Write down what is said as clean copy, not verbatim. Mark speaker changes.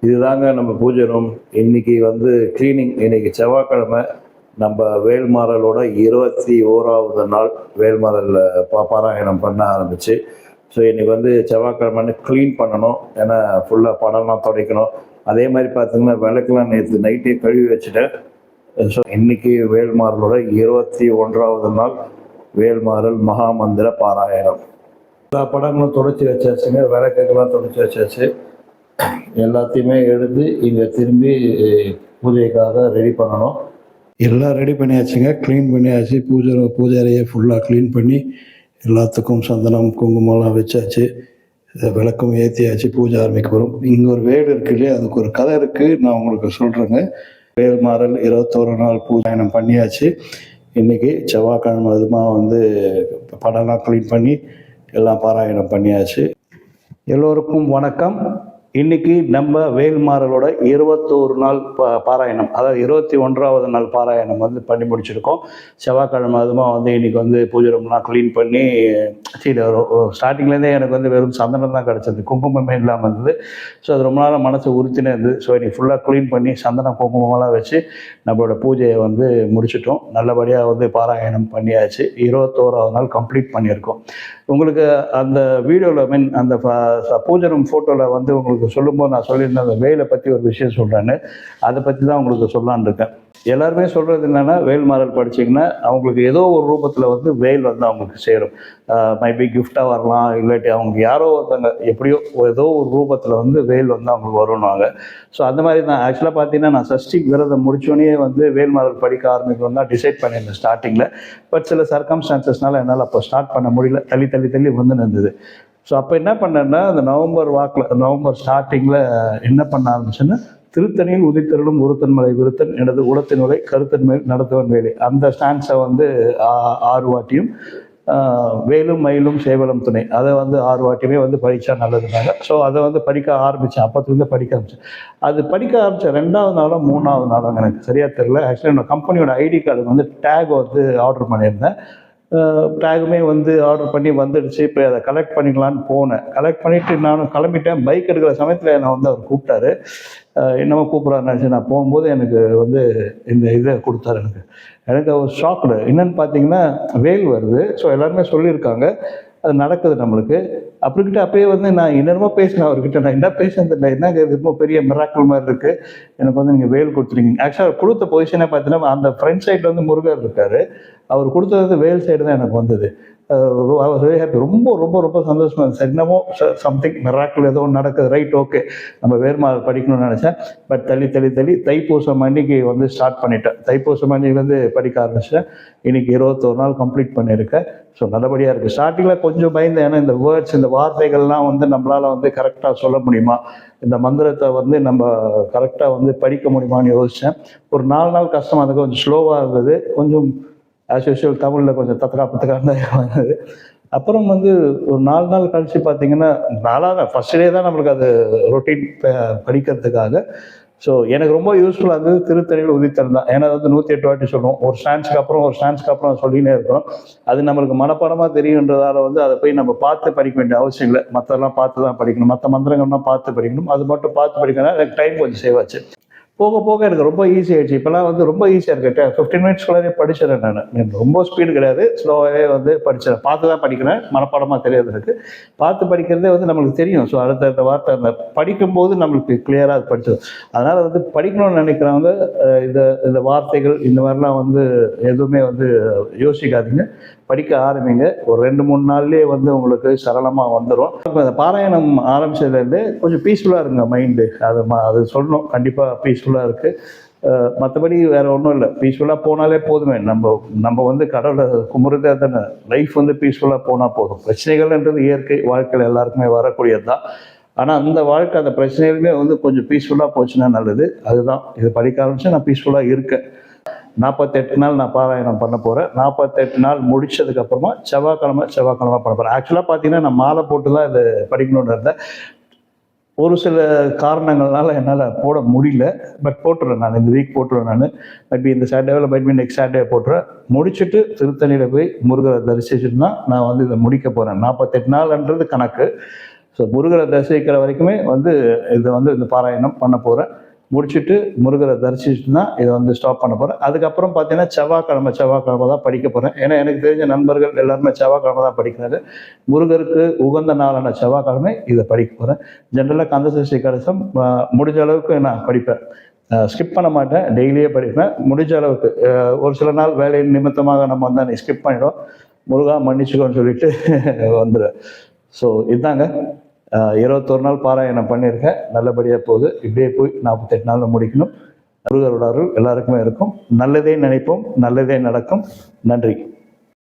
Speaker 1: இதுதாங்க நம்ம பூஜை ரூம். இன்னைக்கு வந்து கிளீனிங். இன்னைக்கு செவ்வாய்க்கிழமை. நம்ம வேல்மாறலோட 21வது நாள் வேல்மாறல் பாராயணம் பண்ண ஆரம்பிச்சு. ஸோ இன்னைக்கு வந்து செவ்வாய்க்கிழமைன்னு க்ளீன் பண்ணணும். ஏன்னா ஃபுல்லாக படம்லாம் துடைக்கணும். அதே மாதிரி பார்த்தீங்கன்னா விளக்கெல்லாம் நேற்று நைட்டே கழுவி வச்சுட்டேன். ஸோ இன்னைக்கு வேல்மாறலோட 21வது நாள் வேல்மாறல் மகாமந்திர பாராயணம். எல்லா படங்களும் துடைச்சி வச்சாச்சுங்க. விளக்குக்கெல்லாம் துடைச்சி வச்சாச்சு. எல்லாத்தையுமே எடுத்து இங்கே திரும்பி பூஜைக்காக ரெடி பண்ணணும். எல்லாம் ரெடி பண்ணியாச்சுங்க. க்ளீன் பண்ணியாச்சு. பூஜை அறையை ஃபுல்லாக க்ளீன் பண்ணி எல்லாத்துக்கும் சந்தனம் குங்குமம்லாம் வச்சாச்சு. விளக்கம் ஏற்றியாச்சு. பூஜை ஆரம்பிக்க போகிறோம். இங்கே ஒரு வேடு இருக்கு இல்லையா, அதுக்கு ஒரு கதை இருக்குது. நான் உங்களுக்கு சொல்கிறேங்க. வேல்மாறல் 21 நாள் பூஜாயனம் பண்ணியாச்சு. இன்றைக்கி செவ்வாய்க்கிழமை அதுமாக வந்து படம்லாம் க்ளீன் பண்ணி எல்லாம் பாராயணம் பண்ணியாச்சு. எல்லோருக்கும் வணக்கம். இன்னைக்கு நம்ம வேல்மாறலோட 21 நாள் பாராயணம், அதாவது 21வது நாள் பாராயணம் வந்து பண்ணி முடிச்சிருக்கோம். செவ்வாய்க்கிழமை அதுமா வந்து இன்னைக்கு வந்து பூஜை ரூம்லாம் க்ளீன் பண்ணி ஸ்டார்டிங்லேருந்தே எனக்கு வந்து வெறும் சந்தனம் தான் கிடச்சது, குங்குமமே இல்லாமல் இருந்தது. ஸோ அது ரொம்ப நாள் மனசு உறுத்தினே இருந்தது. ஸோ இன்னைக்கு ஃபுல்லாக க்ளீன் பண்ணி சந்தனம் குங்குமமெல்லாம் வச்சு நம்மளோட பூஜையை வந்து முடிச்சிட்டோம். நல்லபடியாக வந்து பாராயணம் பண்ணியாச்சு. 21வது நாள் கம்ப்ளீட் பண்ணியிருக்கோம். உங்களுக்கு அந்த வீடியோவில் அந்த பூஜை ரூம் ஃபோட்டோவில் வந்து உங்களுக்கு சொல்லும்போது நான் சொல்லியிருந்தேன், அந்த வேலை பற்றி ஒரு விஷயம் சொல்கிறேன்னு. அதை பற்றி தான் உங்களுக்கு சொல்லலான்னு இருக்கேன். எல்லாருமே சொல்கிறது என்னென்னா, வேல்மாறல் படிச்சிங்கன்னா அவங்களுக்கு ஏதோ ஒரு ரூபத்தில் வந்து வேல் வந்து அவங்களுக்கு சேரும். மைபி கிஃப்டாக வரலாம், இல்லாட்டி அவங்க யாரோ ஒருத்தங்க எப்படியோ ஏதோ ஒரு ரூபத்தில் வந்து வேல் வந்து அவங்களுக்கு வருவாங்க. ஸோ அந்த மாதிரி தான் ஆக்சுவலாக பார்த்தீங்கன்னா, நான் சஷ்டி விரதம் முடிச்சோடனே வந்து வேல்மாறல் படிக்க ஆரம்பிக்கணும் தான் டிசைட் பண்ணியிருந்தேன் ஸ்டார்டிங்கில். பட் சில சர்க்கம்ஸ்டான்சஸ்னால என்னால் அப்போ ஸ்டார்ட் பண்ண முடியல. தள்ளி வந்து இருந்தது. ஸோ அப்போ என்ன பண்ணேன்னா, அந்த நவம்பர் ஸ்டார்டிங்கில் என்ன பண்ண ஆரம்பிச்சேன்னா, திருத்தணியில் உதித்தருளும் ஒருத்தன்மலை விருத்தன் எனது உலத்தினுரை கருத்தன் மேல் நடத்துவன் வேலை, அந்த ஸ்டான்ஸை வந்து 6 வாட்டியும், வேலும் மயிலும் சேவலும் துணை, அதை வந்து 6 வாட்டியுமே வந்து படித்தா நல்லதுனாங்க. ஸோ அதை வந்து படிக்க ஆரம்பித்தேன். அப்போத்துலேருந்து படிக்க ஆரம்பித்தேன். அது படிக்க ஆரம்பித்த 2வது நாளோ 3வது நாளோ எனக்கு சரியாக தெரியல. ஆக்சுவலி என்னோட கம்பெனியோட ஐடி கார்டுக்கு வந்து டேக் வந்து ஆர்டர் பண்ணியிருந்தேன். டேகுமே வந்து ஆர்டர் பண்ணி வந்துடுச்சு. இப்போ அதை கலெக்ட் பண்ணிக்கலான்னு போனேன். கலெக்ட் பண்ணிவிட்டு நானும் கிளம்பிட்டேன். பைக் எடுக்கிற சமயத்தில் என்னை வந்து அவர் கூப்பிட்டாரு. என்னமோ கூப்பிட்றாருன்னு நான் போகும்போது எனக்கு வந்து இந்த இதை கொடுத்தாரு. எனக்கு ஒரு ஷாக்குடு. என்னென்னு பார்த்தீங்கன்னா, வேல் வருது. ஸோ எல்லாருமே சொல்லியிருக்காங்க, அது நடக்குது நம்மளுக்கு. அப்படிக்கிட்ட அப்பயே வந்து நான் என்னென்னமோ பேசினேன் அவர்கிட்ட. நான் என்ன பேசுனது இல்லை, என்னங்க இது ரொம்ப பெரிய மிராக்கிள் மாதிரி இருக்குது, எனக்கு வந்து நீங்கள் வேல் கொடுத்துருக்கீங்க. ஆக்சுவலாக கொடுத்த பொசிஷனே பார்த்தீங்கன்னா, அந்த ஃப்ரண்ட் சைடில் வந்து முருகர் இருக்கார். அவர் கொடுத்தது வேல் சைடு தான் எனக்கு வந்தது. Very happy. ரொம்ப ரொம்ப ரொம்ப சந்தோஷமாக இருந்துச்சு. என்னமோ சம்திங் மிராக்கிள் ஏதோ நடக்குது. ரைட், ஓகே, நம்ம வேல்மாறல் படிக்கணும்னு நினச்சேன். பட் தள்ளி தைப்பூசம் அன்னைக்கு வந்து ஸ்டார்ட் பண்ணிட்டேன். தைப்பூசம் அன்னைக்கு வந்து படிக்க ஆரம்பிச்சேன். இன்னைக்கு 21 நாள் கம்ப்ளீட் பண்ணியிருக்கேன். ஸோ நல்லபடியாக இருக்குது. ஸ்டார்டிங்கில் கொஞ்சம் பயந்தேன். ஏன்னா இந்த வேர்ட்ஸ், இந்த வார்த்தைகள்லாம் வந்து நம்மளால் வந்து கரெக்டாக சொல்ல முடியுமா, இந்த மந்திரத்தை வந்து நம்ம கரெக்டாக வந்து படிக்க முடியுமான்னு யோசித்தேன். ஒரு 4 நாள் கஷ்டமாக இருந்தது, கொஞ்சம் ஸ்லோவாக இருந்தது. கொஞ்சம் ஆஸ் யூஷுவல் தமிழில் கொஞ்சம் தத்துக்கான்னு தான் வந்தது. அப்புறம் வந்து ஒரு 4 நாள் கழித்து பார்த்தீங்கன்னா, 4வது ஃபஸ்ட் டே தான் நம்மளுக்கு அது ரொட்டீன் படிக்கிறதுக்காக. ஸோ எனக்கு ரொம்ப யூஸ்ஃபுல்லாக இருந்தது திருத்தணியில் உதித்தல் தான். ஏன்னா வந்து 108 வாட்டி சொல்லுவோம். ஒரு ஸ்டான்ஸ்க்கு அப்புறம் சொல்லினே இருக்கோம். அது நம்மளுக்கு மனப்பாடமாக தெரியுன்றதால வந்து அதை போய் நம்ம பார்த்து படிக்க வேண்டிய அவசியம் இல்லை. மற்றெல்லாம் பார்த்து தான் படிக்கணும், மற்ற மந்திரங்கள்லாம் பார்த்து படிக்கணும். அது மட்டும் பார்த்து படிக்கணும்னா எனக்கு டைம் கொஞ்சம் சேவ் ஆச்சு. போக போக எனக்கு ரொம்ப ஈஸி ஆயிடுச்சு. இப்போலாம் வந்து ரொம்ப ஈஸியாக இருக்கு. 15 மினிட்ஸ்குள்ளே படிச்சிடறேன். நான் ரொம்ப ஸ்பீடு கிடையாது, ஸ்லோவாகவே வந்து படிச்சிடறேன். பார்த்து தான் படிக்கிறேன், மனப்பாடமாக தெரியாது எனக்கு. பார்த்து படிக்கிறதே வந்து நம்மளுக்கு தெரியும். ஸோ அடுத்த வார்த்தை அந்த படிக்கும்போது நம்மளுக்கு கிளியராக அது படிச்சிடும். அதனால் வந்து படிக்கணும்னு நினைக்கிறவங்க இந்த வார்த்தைகள் இந்த மாதிரிலாம் வந்து எதுவுமே வந்து யோசிக்காதீங்க, படிக்க ஆரம்பிங்க. ஒரு 2-3 நாள்லேயே வந்து உங்களுக்கு சரளமாக வந்துடும். இப்போ அந்த பாராயணம் ஆரம்பிச்சதுலேருந்து கொஞ்சம் பீஸ்ஃபுல்லாக இருங்க மைண்டு. அது சொல்லணும். கண்டிப்பாக பீஸ்ஃபுல்லாக இருக்குது. மற்றபடி வேறு ஒன்றும் இல்லை. பீஸ்ஃபுல்லாக போனாலே போதுமே. நம்ம வந்து கடவுளை கும்பிட்றதே தானே. லைஃப் வந்து பீஸ்ஃபுல்லாக போனால் போதும். பிரச்சனைகள்ன்றது இயற்கை, வாழ்க்கையில் எல்லாருக்குமே வரக்கூடியது தான். ஆனால் அந்த வாழ்க்கை, அந்த பிரச்சனைகளுமே வந்து கொஞ்சம் பீஸ்ஃபுல்லாக போச்சுன்னா நல்லது. அதுதான் இது படிக்க ஆரம்பிச்சு நான் பீஸ்ஃபுல்லாக இருக்கேன். 48 நாள் நான் பாராயணம் பண்ண போகிறேன். 48 நாள் முடிச்சதுக்கப்புறமா செவ்வாய்க்கிழமை பண்ண போகிறேன். ஆக்சுவலாக பார்த்தீங்கன்னா, நான் மாலை போட்டு தான் இதை படிக்கணும்னு இருந்தேன். ஒரு சில காரணங்கள்னால என்னால் போட முடியல. பட் போட்டுருவேன் நான். இந்த வீக் போட்டுருவேன் நான். மேபி இந்த சாட்டர்டேவில் மேபி நெக்ஸ்ட் சாட்டர்டே போட்டுருவேன். முடிச்சுட்டு திருத்தணியில் போய் முருகரை தரிசிச்சுட்டு தான் நான் வந்து இதை முடிக்க போகிறேன். 48 நாள்ன்றது கணக்கு. ஸோ முருகரை தரிசிக்கிற வரைக்குமே வந்து இதை வந்து இந்த பாராயணம் பண்ண போகிறேன். முடிச்சுட்டு முருகரை தரிசிச்சுட்டு தான் இதை வந்து ஸ்டாப் பண்ண போகிறேன். அதுக்கப்புறம் பார்த்தீங்கன்னா செவ்வாய்க்கிழமை தான் படிக்க போகிறேன். ஏன்னா எனக்கு தெரிஞ்ச நண்பர்கள் எல்லாருமே செவ்வாய்க்கிழமை தான் படிக்கிறாரு. முருகருக்கு உகந்த நாளான செவ்வாய்க்கிழமை இதை படிக்க போகிறேன். ஜென்ரலாக கந்தசஷ்டி கவசம் முடிஞ்ச அளவுக்கு நான் படிப்பேன். ஸ்கிப் பண்ண மாட்டேன், டெய்லியே படிப்பேன். முடிஞ்ச அளவுக்கு ஒரு சில நாள் வேலை நிமித்தமாக நம்ம வந்து அன்றைக்கி ஸ்கிப் பண்ணிடும். முருகா மன்னிச்சுக்கோன்னு சொல்லிட்டு வந்துடுவேன். ஸோ இதுதாங்க 21 நாள் பாராயணம் பண்ணியிருக்கேன். நல்லபடியாக போகுது. இப்படியே போய் 48 நாளில் முடிக்கணும். முருகரோட அருள் எல்லாருக்குமே இருக்கும். நல்லதே நினைப்போம், நல்லதே நடக்கும். நன்றி.